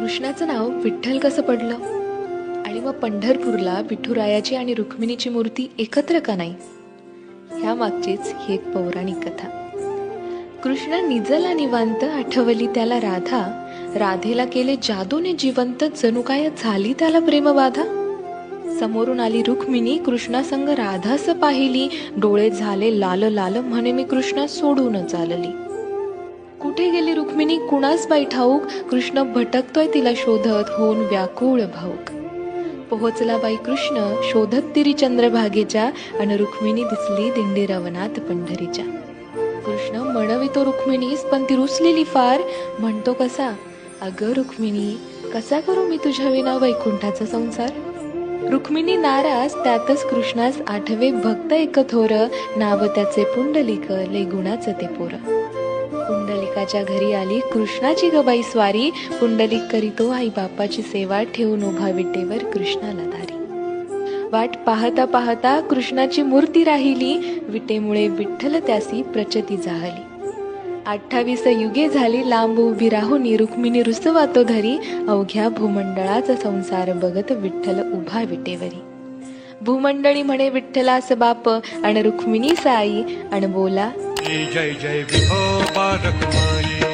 कृष्णाचं नाव विठ्ठल कसं पडलं आणि मग पंढरपूरला विठुरायाची आणि रुक्मिणीची मूर्ती एकत्र का नाही, ह्या मागचीच ही एक पौराणिक कथा. कृष्णा निजला निवांत, आठवली त्याला राधा, राधेला केले जादूने जिवंत, जणू काय झाली त्याला प्रेमबाधा. समोरून आली रुक्मिणी, कृष्णासंग राधास पाहिली, डोळे झाले लाल लाल, म्हणे मी कृष्णा सोडून चालली. कुठे गेली रुक्मिणी कुणास बाई ठाऊक, कृष्ण भटकतोय तिला शोधत, होऊन व्याकुळ भाऊक. पोहोचला बाई कृष्ण शोधत तिरी चंद्रभागेच्या, अन रुक्मिणी दिसली दिंडी रवनात पंढरीच्या. कृष्ण म्हणवितो रुक्मिणीस, पण ती रुसलेली फार, म्हणतो कसा, अगं रुक्मिणी कसा करू मी तुझ्या विना वैकुंठाचा संसार. रुक्मिणी नाराज, त्यातच कृष्णास आठवे भक्त एक थोर, नाव त्याचे पुंडलिक, लय गुणाचं ते पोर. पुंडलिकाच्या घरी आली कृष्णाची गबाई स्वारी, पुंडलिक करीतो आई बापाची सेवा, ठेवून उभा विटेवर कृष्णाला दारी. वाट पाहता पाहता कृष्णाची मूर्ती राहिली, विटेमुळे विठ्ठल त्यासी प्रचती जाहली. 28 युगे झाली लांब उभी राहुनी, रुक्मिणी रुसवातो धरी, अवघ्या भूमंडळाचा संसार बघत विठ्ठल उभा विटेवरी. भूमंडळी म्हणे विठ्ठलास बाप, अन रुक्मिणी साई, अन बोला जय जय विठो बालक माये.